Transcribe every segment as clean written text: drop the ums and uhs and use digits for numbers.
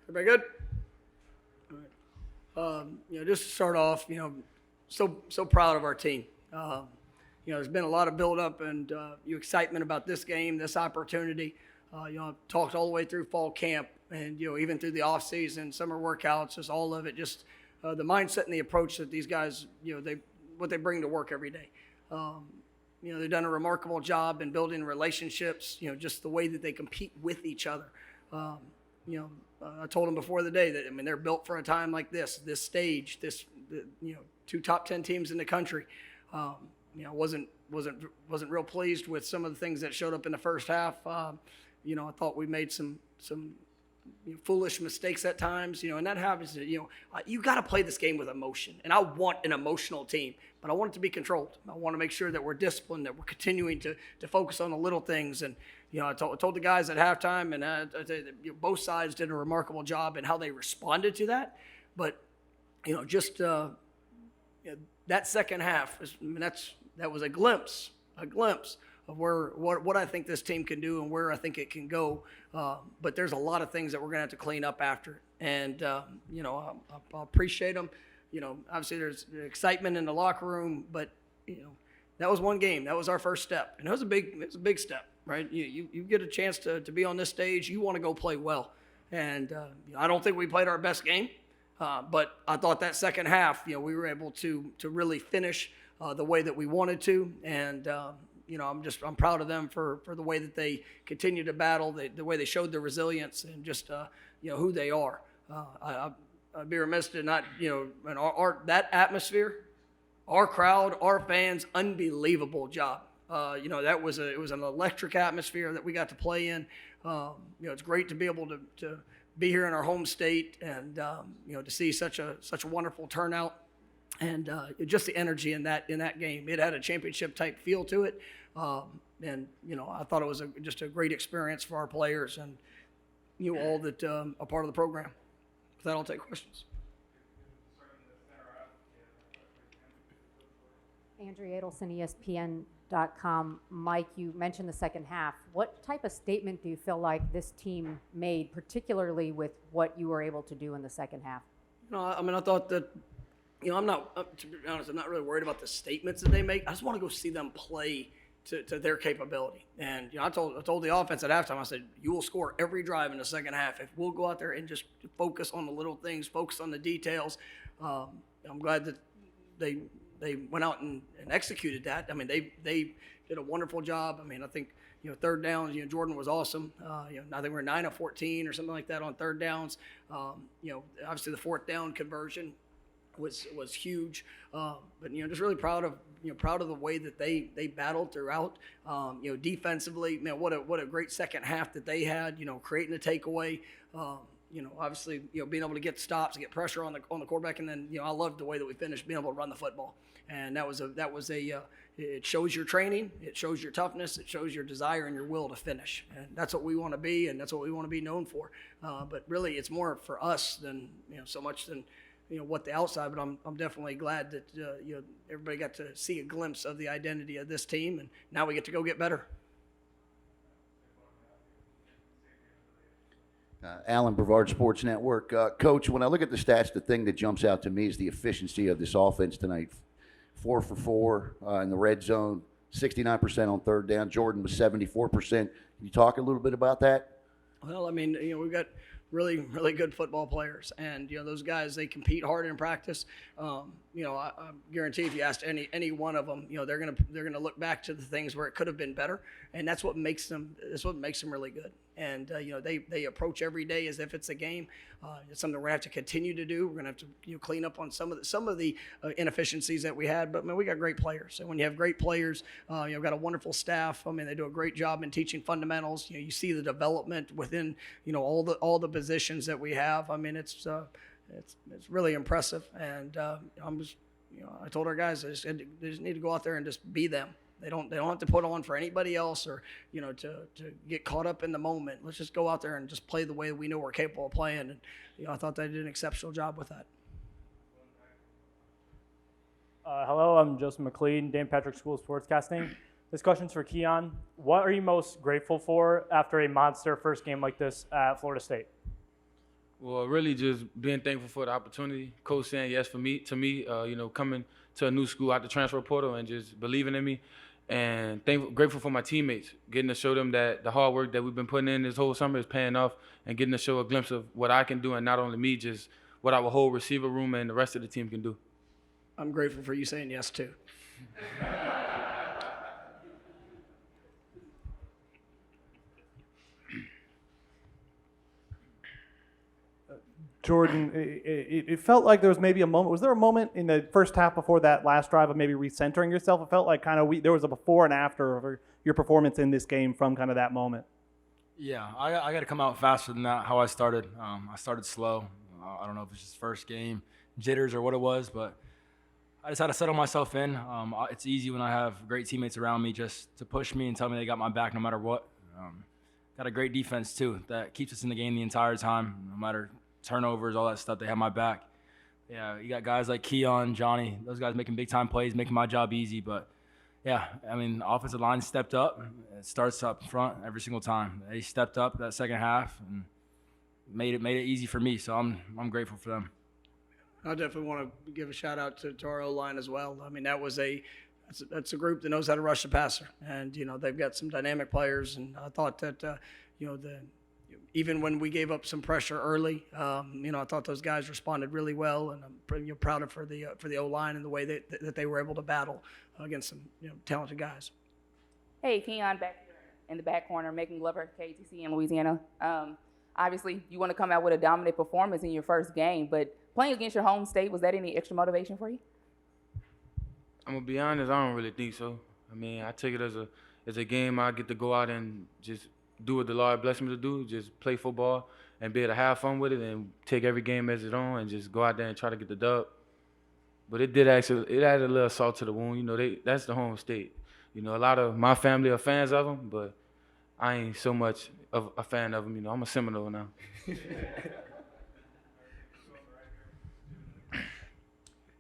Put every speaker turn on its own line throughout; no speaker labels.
Everybody good? All right. Just to start off, so proud of our team. There's been a lot of build-up and excitement about this game, this opportunity. I've talked all the way through fall camp and, even through the off-season, summer workouts, just all of it, just the mindset and the approach that these guys, what they bring to work every day. They've done a remarkable job in building relationships, just the way that they compete with each other. I told them before the day that, they're built for a time like this stage, two top 10 teams in the country. Wasn't real pleased with some of the things that showed up in the first half. I thought we made some foolish mistakes at times, and that happens. You got to play this game with emotion, and I want an emotional team, but I want it to be controlled. I want to make sure that we're disciplined, that we're continuing to focus on the little things. And I told the guys at halftime, and I both sides did a remarkable job in how they responded to that. But that second half, that was a glimpse of what I think this team can do and where I think it can go. But there's a lot of things that we're going to have to clean up after. And, I appreciate them. Obviously there's excitement in the locker room, but, that was one game. That was our first step. And it was a big step, right? You get a chance to be on this stage. You want to go play well. And I don't think we played our best game. But I thought that second half, we were able to really finish the way that we wanted to. And, I'm proud of them for the way that they continue to battle, the way they showed their resilience and just, who they are. I'd be remiss to not, and that atmosphere, our crowd, our fans, unbelievable job. It was an electric atmosphere that we got to play in. It's great to be able to be here in our home state and, to see such a wonderful turnout and just the energy in that game. It had a championship type feel to it. And I thought it was just a great experience for our players and all that are part of the program. With that, I'll take questions.
Andrea Adelson, ESPN.com. Mike, you mentioned the second half. What type of statement do you feel like this team made, particularly with what you were able to do in the second half?
I thought that, I'm not, to be honest, I'm not really worried about the statements that they make. I just want to go see them play to their capability. And, I told the offense at halftime, I said, you will score every drive in the second half if we'll go out there and just focus on the little things, focus on the details. I'm glad that they went out and executed that. They did a wonderful job. I think, third downs, Jordan was awesome. I think we're 9 of 14 or something like that on third downs. Obviously the fourth down conversion was huge. But, just really proud of the way that they battled throughout. Defensively, what a great second half that they had, creating the takeaway. Obviously, being able to get stops, get pressure on the quarterback, and then, I loved the way that we finished being able to run the football. And it shows your training, it shows your toughness, it shows your desire and your will to finish. And that's what we want to be, and that's what we want to be known for. But really, it's more for us than, so much than, what the outside. But I'm definitely glad that, everybody got to see a glimpse of the identity of this team, and now we get to go get better.
Alan Brevard, Sports Network. Coach, when I look at the stats, the thing that jumps out to me is the efficiency of this offense tonight. 4 for 4 in the red zone, 69% on third down. Jordan was 74%. Can you talk a little bit about that?
Well, we've got really, really good football players, and those guys, they compete hard in practice. I guarantee if you asked any one of them, they're gonna look back to the things where it could have been better, and that's what makes them really good. And they approach every day as if it's a game. It's something we're gonna have to continue to do. We're gonna have to clean up on some of the inefficiencies that we had. But we got great players, and when you have great players, you've got a wonderful staff. They do a great job in teaching fundamentals. You see the development within all the positions that we have. It's really impressive, and I told our guys they just need to go out there and just be them. They don't have to put on for anybody else or to get caught up in the moment. Let's just go out there and just play the way we know we're capable of playing. And I thought they did an exceptional job with that.
Hello, I'm Joseph McLean, Dan Patrick School of Sportscasting. This question's for Keon. What are you most grateful for after a monster first game like this at Florida State?
Well, really just being thankful for the opportunity. Coach saying yes to me, coming to a new school out the transfer portal and just believing in me. And grateful for my teammates, getting to show them that the hard work that we've been putting in this whole summer is paying off and getting to show a glimpse of what I can do and not only me, just what our whole receiver room and the rest of the team can do.
I'm grateful for you saying yes, too.
Jordan, it felt like there was maybe a moment. Was there a moment in the first half before that last drive of maybe recentering yourself? It felt like kind of there was a before and after of your performance in this game from kind of that moment.
Yeah, I got to come out faster than that. How I started, I started slow. I don't know if it's just first game jitters or what it was, but I just had to settle myself in. It's easy when I have great teammates around me just to push me and tell me they got my back no matter what. Got a great defense too that keeps us in the game the entire time, no matter turnovers, all that stuff. They have my back. Yeah, you got guys like Keon, Johnny, those guys making big time plays, making my job easy. But yeah, I mean, the offensive line stepped up. It starts up front every single time. They stepped up that second half and made it easy for me. So I'm grateful for them.
I definitely want to give a shout out to our O-line as well. I mean, that's a group that knows how to rush the passer, and they've got some dynamic players. And I thought that even when we gave up some pressure early, I thought those guys responded really well, and I'm pretty proud of for the O-line and the way that they were able to battle against some talented guys.
Hey, Keon, back here in the back corner, Megan Glover, KTC in Louisiana. Obviously, you want to come out with a dominant performance in your first game, but playing against your home state, was that any extra motivation for you?
I'm gonna be honest, I don't really think so. I mean, I take it as a game I get to go out and just do what the Lord blessed me to do, just play football and be able to have fun with it and take every game as its own and just go out there and try to get the dub. But it added a little salt to the wound. That's the home state. A lot of my family are fans of them, but I ain't so much of a fan of them. I'm a Seminole now.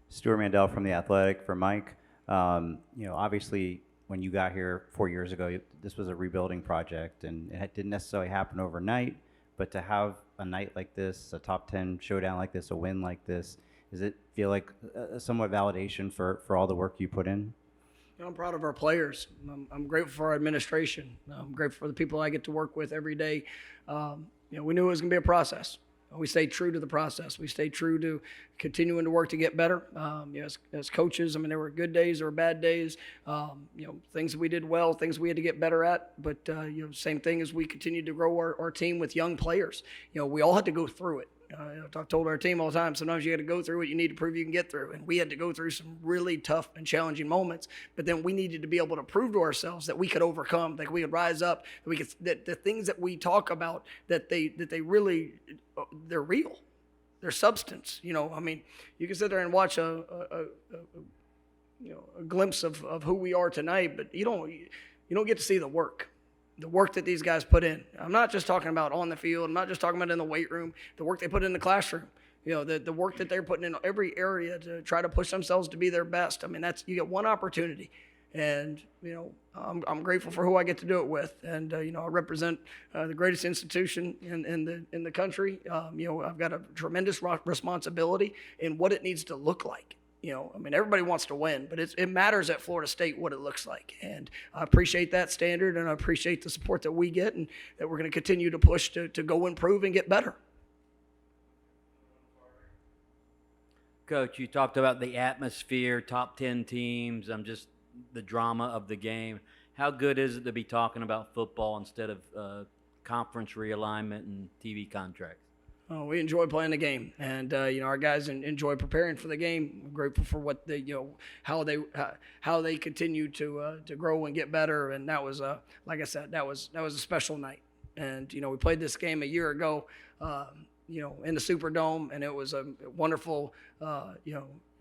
Stuart Mandel from The Athletic for Mike. Obviously, when you got here 4 years ago, this was a rebuilding project, and it didn't necessarily happen overnight. But to have a night like this, a top 10 showdown like this, a win like this, does it feel like a somewhat validation for all the work you put in?
I'm proud of our players. I'm grateful for our administration. I'm grateful for the people I get to work with every day. We knew it was going to be a process. We stayed true to the process. We stayed true to continuing to work to get better. As coaches, I mean, there were good days, there were bad days. Things that we did well, things we had to get better at. But same thing as we continued to grow our team with young players. We all had to go through it. I've told our team all the time, sometimes you got to go through what you need to prove you can get through. And we had to go through some really tough and challenging moments, but then we needed to be able to prove to ourselves that we could overcome, that we could rise up, that the things that we talk about, that they really, they're real. They're substance. I mean, you can sit there and watch a glimpse of who we are tonight, but you don't get to see the work that these guys put in. I'm not just talking about on the field. I'm not just talking about in the weight room, the work they put in the classroom. The work that they're putting in every area to try to push themselves to be their best. I mean, you get one opportunity. And, I'm grateful for who I get to do it with. And, I represent the greatest institution in the country. I've got a tremendous responsibility in what it needs to look like. Everybody wants to win, but it matters at Florida State what it looks like. And I appreciate that standard, and I appreciate the support that we get, and that we're going to continue to push to go improve and get better.
Coach, you talked about the atmosphere, top 10 teams, just the drama of the game. How good is it to be talking about football instead of conference realignment and TV contracts?
Oh, we enjoy playing the game, and our guys enjoy preparing for the game. I'm grateful for what they, how they continue to grow and get better. And that was, like I said, that was a special night. And we played this game a year ago, in the Superdome, and it was a wonderful,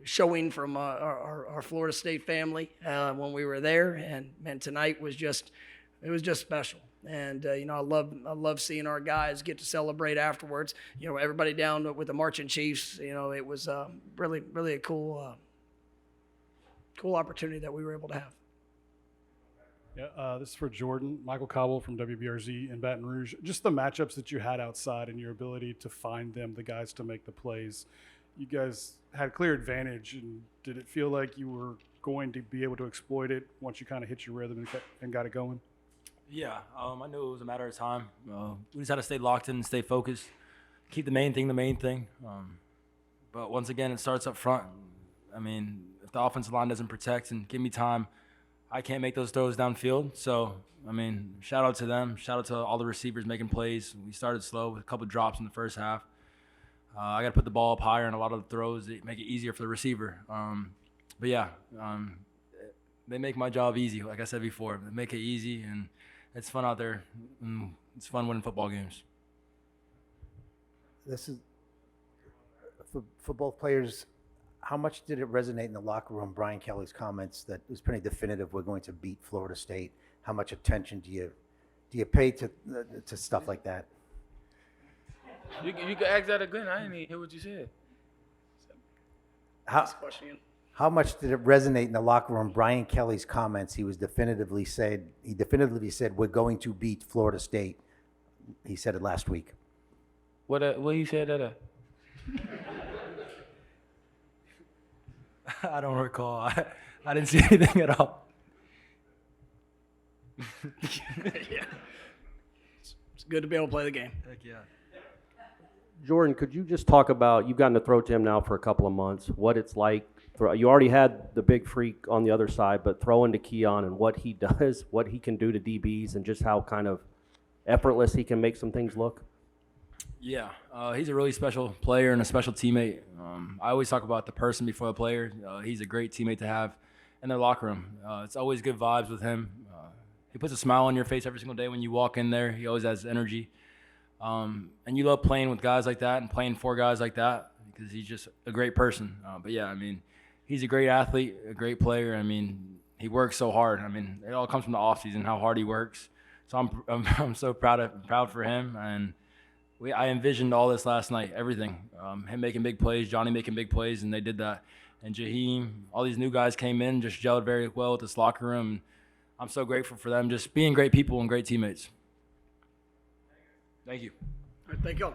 showing from our Florida State family when we were there. And tonight was just special. And I love seeing our guys get to celebrate afterwards. Everybody down with the marching Chiefs. It was really a cool opportunity that we were able to have.
Yeah, this is for Jordan. Michael Cobble from WBRZ in Baton Rouge. Just the matchups that you had outside and your ability to find them, the guys to make the plays. You guys had clear advantage, and did it feel like you were going to be able to exploit it once you kind of hit your rhythm and got it going?
Yeah, I knew it was a matter of time. We just had to stay locked in and stay focused, keep the main thing the main thing. But once again, it starts up front. I mean, if the offensive line doesn't protect and give me time, I can't make those throws downfield. So, I mean, shout out to them. Shout out to all the receivers making plays. We started slow with a couple drops in the first half. I got to put the ball up higher in a lot of the throws that make it easier for the receiver. But yeah, they make my job easy. Like I said before, they make it easy, and it's fun out there. And it's fun winning football games.
This is for both players. How much did it resonate in the locker room, Brian Kelly's comments that it was pretty definitive, we're going to beat Florida State? How much attention do you pay to stuff like that?
You can ask that again. I didn't even hear what you said.
How much did it resonate in the locker room, Brian Kelly's comments? He definitively said we're going to beat Florida State. He said it last week.
What he said that?
I don't recall. I didn't see anything at all.
Yeah. It's good to be able to play the game.
Heck yeah.
Jordan, could you just talk about, you've gotten to throw to him now for a couple of months, what it's like? You already had the big freak on the other side, but throwing to Keon and what he does, what he can do to DBs, and just how kind of effortless he can make some things look?
Yeah, he's a really special player and a special teammate. I always talk about the person before the player. He's a great teammate to have in their locker room. It's always good vibes with him. He puts a smile on your face every single day when you walk in there. He always has energy. And you love playing with guys like that and playing for guys like that because he's just a great person. But yeah, I mean, he's a great athlete, a great player. I mean, he works so hard. I mean, it all comes from the offseason, how hard he works. So I'm so proud for him. And I envisioned all this last night, everything. Him making big plays, Johnny making big plays, and they did that. And Jaheim, all these new guys came in, just gelled very well with this locker room. I'm so grateful for them just being great people and great teammates. Thank you.
All right, thank you all.